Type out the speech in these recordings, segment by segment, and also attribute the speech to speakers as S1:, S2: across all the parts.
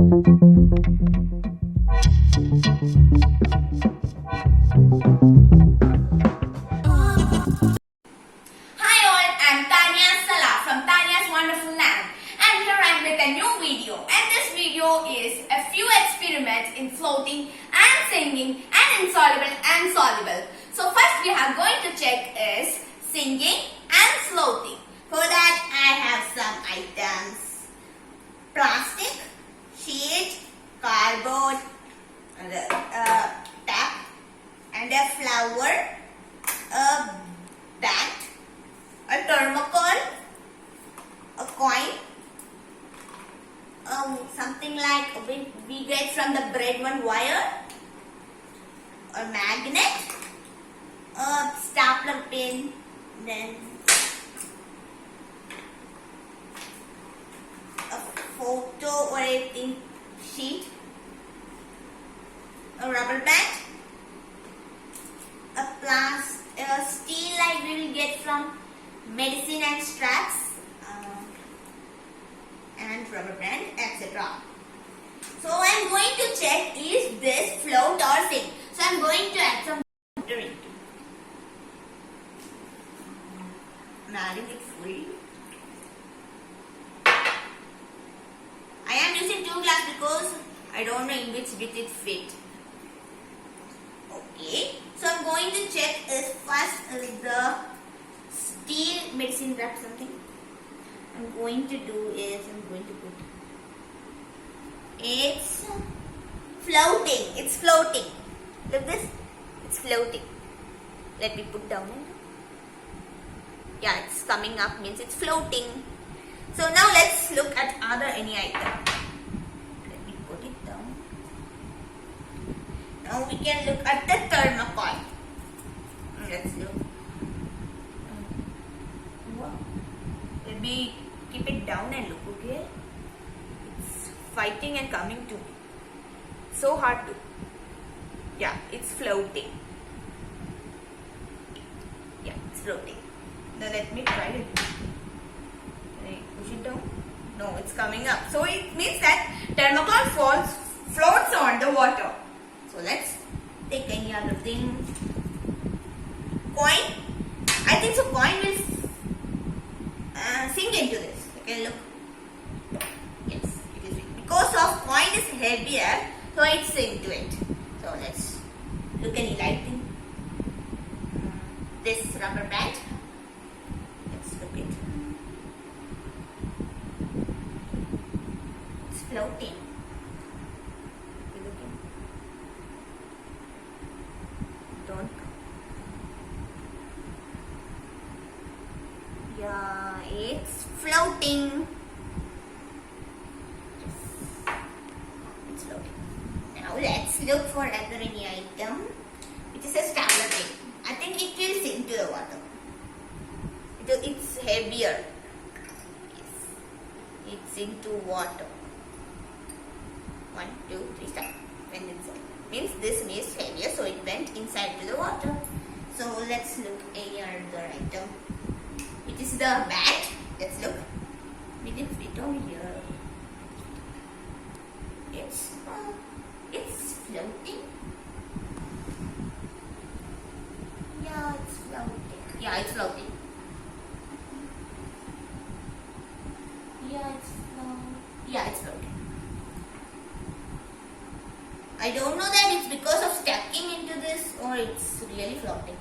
S1: Hi all, I'm Thaniya from Thaniya's Wonderful Land, and here I'm with a new video. And this video is a few experiments in floating and singing and insoluble and soluble. So first we are going to check is singing and floating. For that I have some items: plastic, sheet, cardboard, and a tap, and a flower, a bat, a thermocol, a coin, something like we get from the bread one wire, a magnet, a stapler pin, then a photo or a thin sheet, a rubber band, a steel like we will get from medicine and straps, and rubber band, etc. So I am going to check is this float or sink. So I am going to add some water into it. I am adding it fully. I am using 2 glasses because I don't know in which bit it fit. Okay, so I'm going to check is first is the steel medicine wrap something. I'm going to do is I'm going to put it's floating. It's floating. Look this. It's floating. Let me put down it. Yeah, it's coming up means it's floating. So now let's look at other any item. Let me put it down. Now we can look at the thermocol. Let's look. Wow. Let me keep it down and look, okay? It's fighting and coming to me. So hard to. Yeah, it's floating. Yeah, it's floating. Now let me try it. Can I push it down? No, it's coming up. So it means that thermocol floats on the water. So let's take any other thing. Coin. I think so coin will sink into this. You can look. Yes, it is. Because of coin is heavier, so it sinks into it. So let's look any light thing. This rubber band. Let's look it. It's floating. You looking? Don't. Yeah, it's floating. Yes. It's floating. Now let's look for other any item. It is a stapler pin. I think it will sink to the water. It's heavier. Yes. It's into water. 1, 2, 3, start. When inside. Means this is heavier, so it went inside to the water. So let's look any other item. It is the bat. Let's look. We didn't fit over here. It's floating. Yeah, it's floating. Yeah, it's floating. Yeah, it's floating. I don't know that it's because of stacking into this or it's really floating.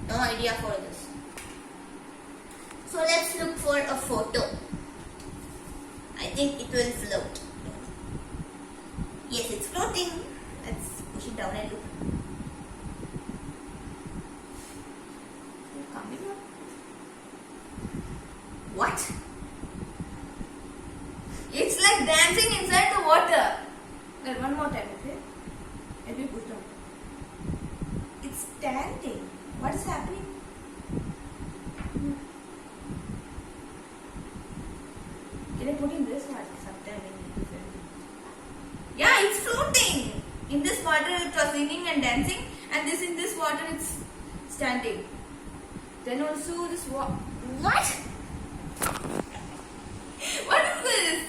S1: No idea for this. So let's look for a photo. I think it will float. Yes, it's floating. Let's push it down and look. It's coming up. What? It's like dancing inside the water. Well, one more time, okay? Let me push down. It's standing. What is happening? Can I put in this one sometime in different? Yeah, it's floating. In this water it was singing and dancing, and this in this water it's standing. Then also this what? What is this?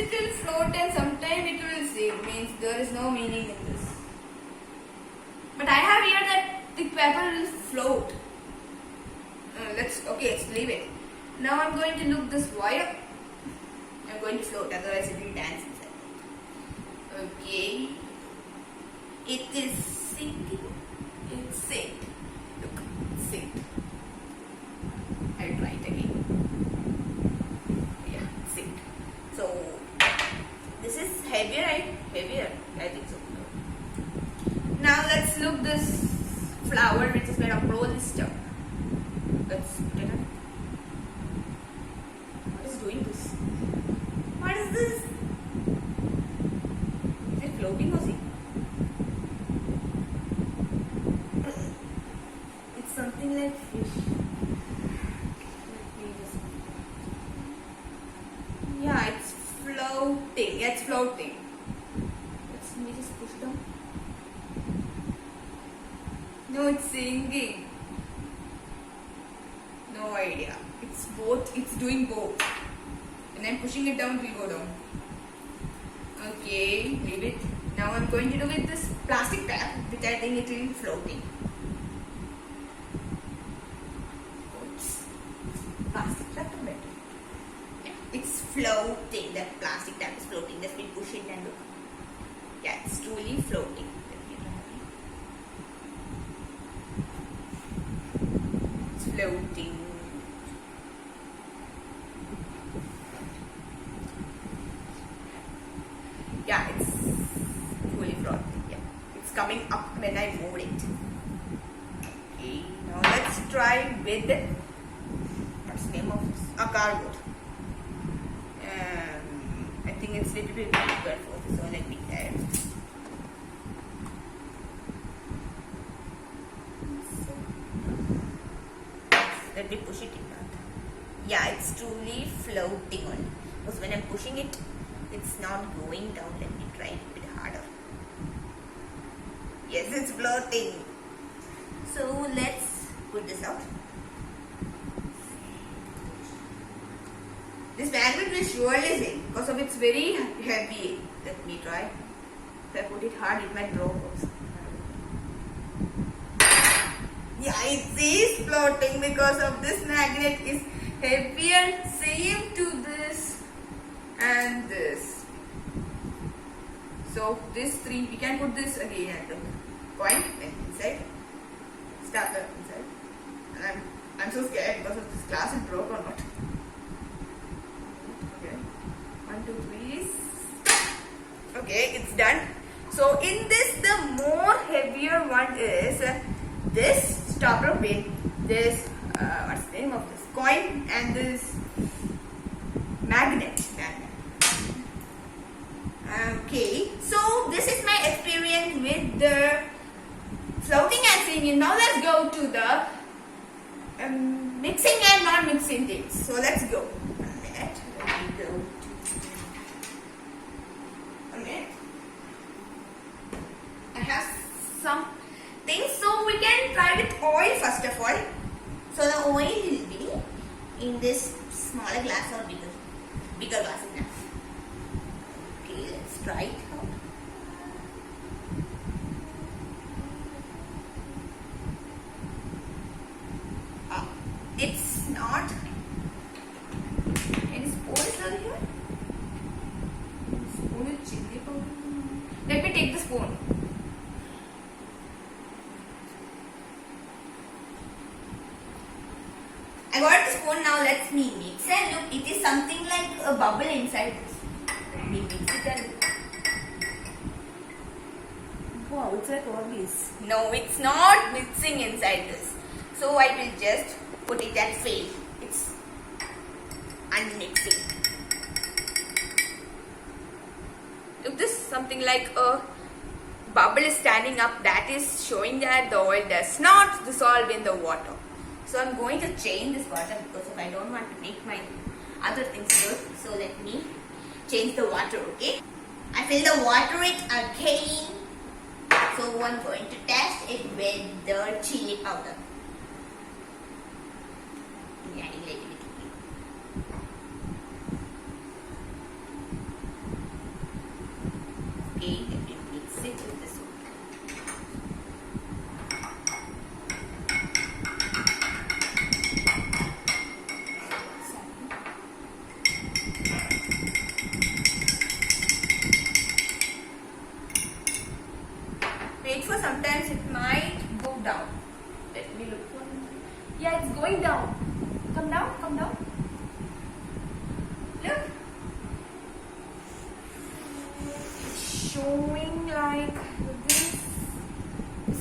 S1: it will float and sometimes it will sink. Means there is no meaning in this. But I have heard that the paper will float. Let's leave it. Now I'm going to look this wire. I'm going to float, otherwise it will dance inside. Okay. It is sinking. It's synced. Look, it's synced. I'll try it again. Yeah, it's synced. So this is heavier, right? Heavier, I think so. Now let's look this flower which is made of rolling stuff. Let's put it on. What is doing this? What is this? Is it floating or something? It's something like fish. Yeah, it's floating. Yeah, it's floating. Let me just push down. No, it's singing. No idea. It's both. It's doing both. And I'm pushing it down, it will go down. Okay, leave it. Now I'm going to do with this plastic tap, which I think it will be floating. Oops. Plastic tap is better. Yeah, it's floating. The plastic tap is floating. Just we push it and look. Yeah, it's truly floating. It's floating. Yeah, it's fully floating. Yeah, it's coming up when I move it. Okay, now let's try with what's the name of this? A cardboard. I think it's a little bit bigger for this, so let me add. Let me push it in that. Yeah, it's truly floating on. Because when I'm pushing it, it's not going down. Let me try it a bit harder. Yes, it's floating. So let's put this out. This magnet will surely sink because of it's very heavy. Let me try. If I put it hard, it might drop also. Yeah, it is floating because of this magnet is heavier, same to this and this. So this three, we can put this again at the coin inside, stapler inside. And I'm so scared because of this glass is broke or not. Okay, 1, 2, 3. Okay, it's done. So in this, the more heavier one is this stopper pin, this what's the name of this coin, and this magnet. Okay, so this is my experience with the floating and singing. Now let's go to the mixing and non-mixing things. So let's go. Let me go to a minute. I have some things, so we can try with oil first of all. So the oil will be in this smaller glass or bigger glass enough. Okay, let's try it out. It's not. Any spoons are here? Spoon with chili powder. Let me take the spoon. I got the spoon, now let's me mix and look, it is something like a bubble inside this. Let me mix it and look. Wow, it's like all this. No, it's not mixing inside this. So I will just put it and fail. It's unmixing. Look, this something like a bubble is standing up, that is showing that the oil does not dissolve in the water. So I'm going to change this water because if I don't want to make my other things good. So let me change the water, okay? I fill the water it again. So I'm going to test it with the chili powder. Yeah, a little bit. Okay, let me mix it with the soup. Wait for sometimes it might go down. Let me look for it. Yeah, it's going down. Come down, come down. Look. It's showing like this.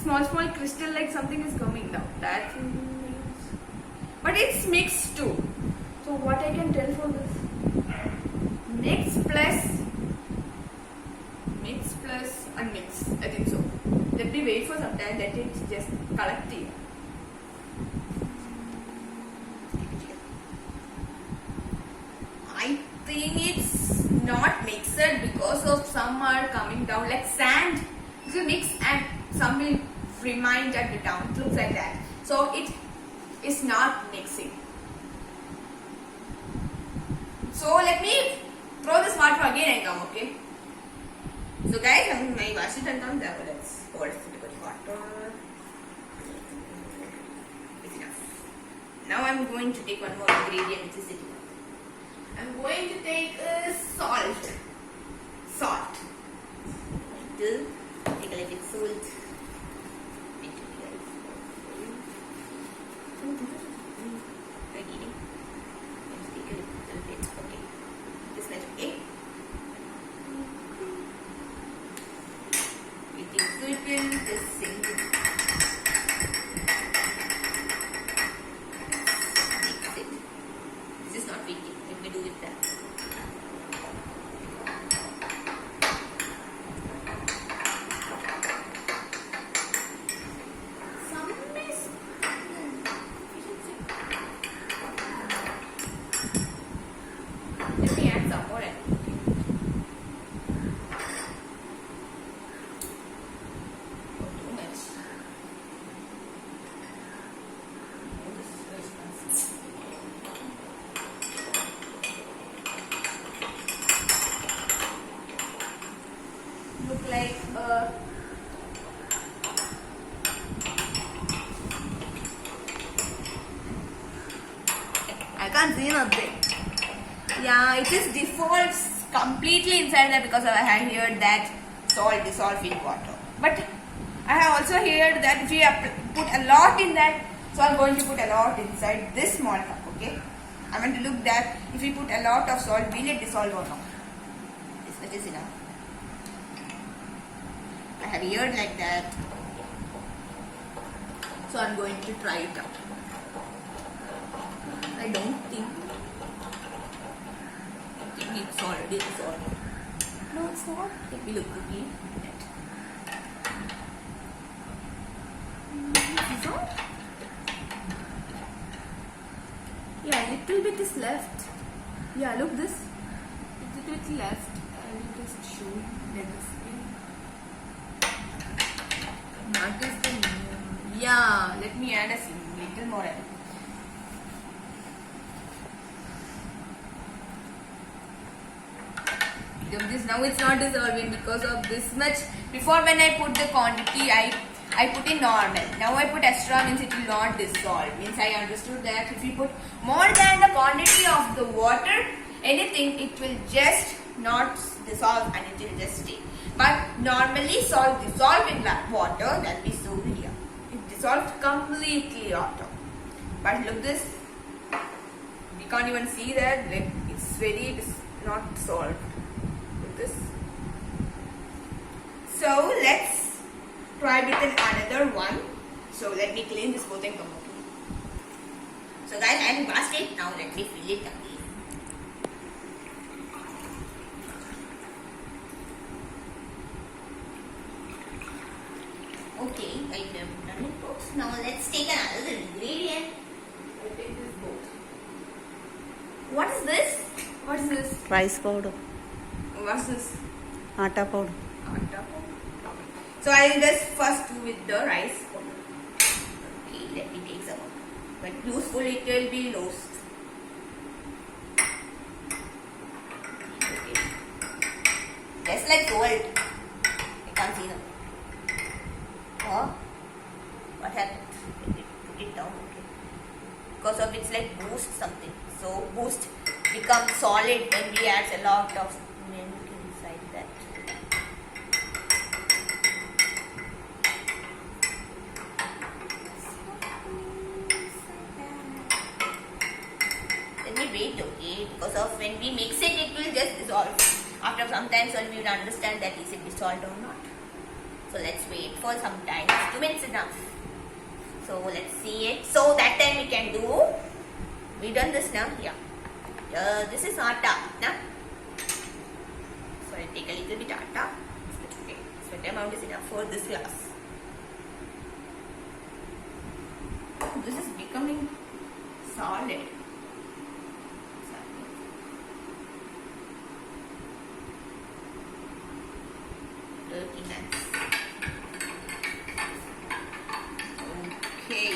S1: Small crystal like something is coming down. That means. But it's mixed too. So what I can tell for this? Mix plus unmix. I think so. Let me wait for some time. Let it just collect here. I think it's not mixed because of some are coming down like sand. If you mix and some will remain at the down. It looks like that. So it is not mixing. So let me throw this water again and come, okay? So guys, I'm my wash it and come there. Let's pour it into the water. It's enough. Now I'm going to take one more ingredient which is sitting. I'm going to take salt. Salt. Take a little salt. This thing. Mix it. This is not waiting. Let me do it that. Let me add some more. Look like I can't see nothing. Yeah, it just defaults completely inside there because I have heard that salt dissolves in water. But I have also heard that if you put a lot in that, so I'm going to put a lot inside this small cup, okay? I want to look that if we put a lot of salt, will it dissolve or not? This much is enough. I have heard like that. So I'm going to try it out. I don't think it's already dissolved. No, it's not. Let me look quickly. Dissolved? Yeah, a little bit is left. Yeah, look this. A little bit left. I will just show you. Let us see. That is the name. Yeah, let me add a little more. This now it's not dissolving because of this much. Before when I put the quantity, I put in normal. Now I put extra means it will not dissolve. Means I understood that if you put more than the quantity of the water, anything, it will just not dissolve and it will just stay. But normally salt dissolve in water, that we saw here. It dissolved completely water. But look this, we can't even see that. It's very not dissolved. Look this. So let's try with another one. So let me clean this both and come up. So guys, I have washed it. Now let me fill it again. Okay, I have done it both. Now let's take another ingredient. I'll take this both. What is this? What is this?
S2: Rice powder.
S1: What's this?
S2: Atta powder.
S1: Atta powder. So I will just first do with the rice powder. Okay, let me take some. But useful it will be lost. Okay. Just like salt. can't see now. Oh, what happened? Let me put it down. Okay. Because of it's like boost something. So boost becomes solid when we add a lot of milk inside that. Let me wait, okay? Because of when we mix it, it will just dissolve. After some time, so we will understand that is it dissolved or not. So let's wait for some time. 2 minutes enough. So let's see it. So that time we can do. We done this now. Yeah. This is atta. Now. So I'll take a little bit atta. Okay. So the amount is enough for this glass. This is becoming solid. 30 minutes. Okay.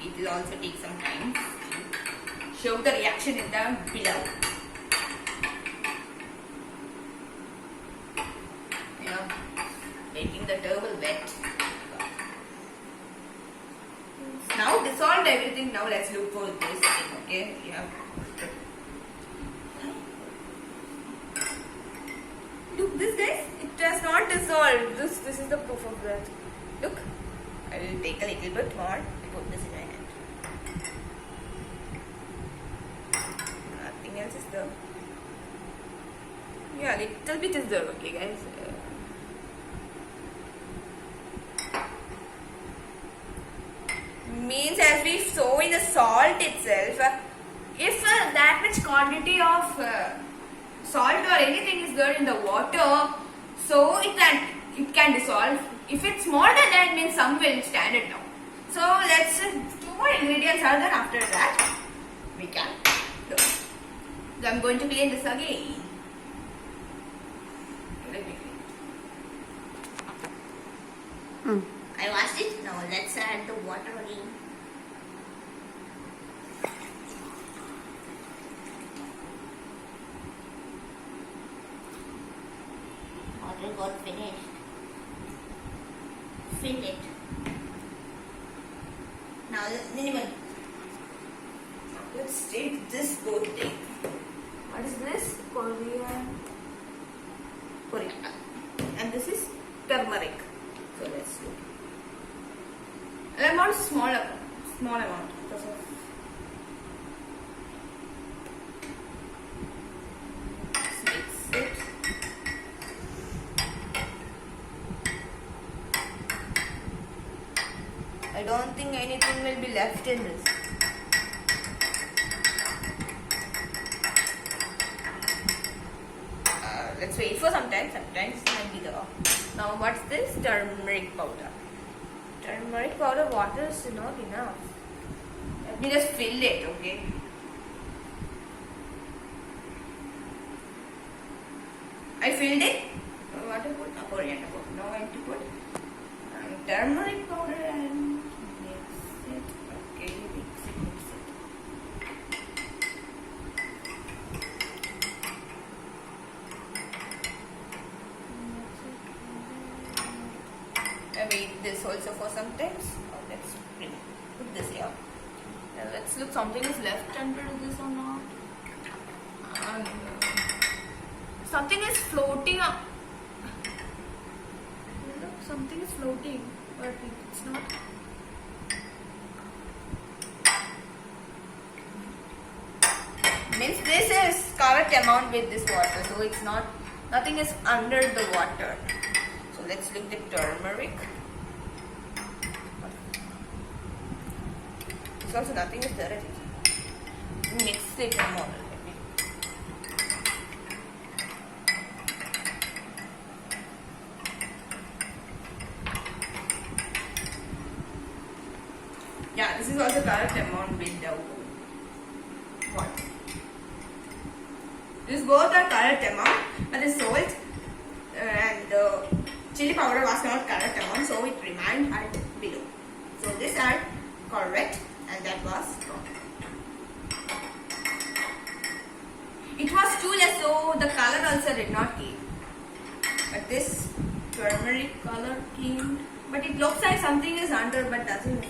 S1: It will also take some time. Show the reaction in the below. Making the towel wet. Now dissolved everything. Now let's look for this thing. Okay. Yeah. Look, this guys, it has not dissolved. This is the proof of that. Look, I will take a little bit more to put this in my hand. Nothing else is there. Yeah, little bit is there. Okay, guys. Means as we saw in the salt itself, if that much quantity of salt or anything is there in the water, so it can dissolve. If it's more than that, means some will stand it down. So let's 2 more ingredients are there. After that we can do. So I'm going to clean this again. Let me clean. I washed it. Now let's add the water again. Water got finished. Fill it. Now minimum. Let's take this both thing. What is this? Coriander. And this is turmeric. So let's do. An amount small amount. Because of mix it. I don't think anything will be left in this. Let's wait for some time. Sometimes it might be there. Now what's this? Turmeric powder. Turmeric powder water is not enough. Let me just fill it, okay? I filled it. What to put? Coriander powder. Now I have to put turmeric powder and mix it. Okay, mix it. I made this also for some times. Let's put this here. Now let's look something is left under this or not. And something is floating up. Look, something is floating, but it's not. Means this is correct amount with this water, so it's not. Nothing is under the water. So let's look at turmeric. It's also nothing is there. Mix it more. Yeah, this is also correct amount with the water. This both are correct amount, but the salt and the chili powder was not correct amount, so it remained at below. So this are correct and that was wrong. It was too less, so the color also did not keep. But this turmeric color came, but it looks like something is under, but doesn't.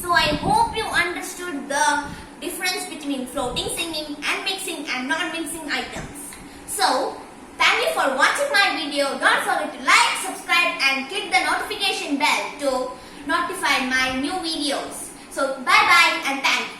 S1: So I hope you understood the difference between floating singing and mixing and non-mixing items. So, thank you for watching my video. Don't forget to like, subscribe and click the notification bell to notify my new videos. So, bye bye and thank you.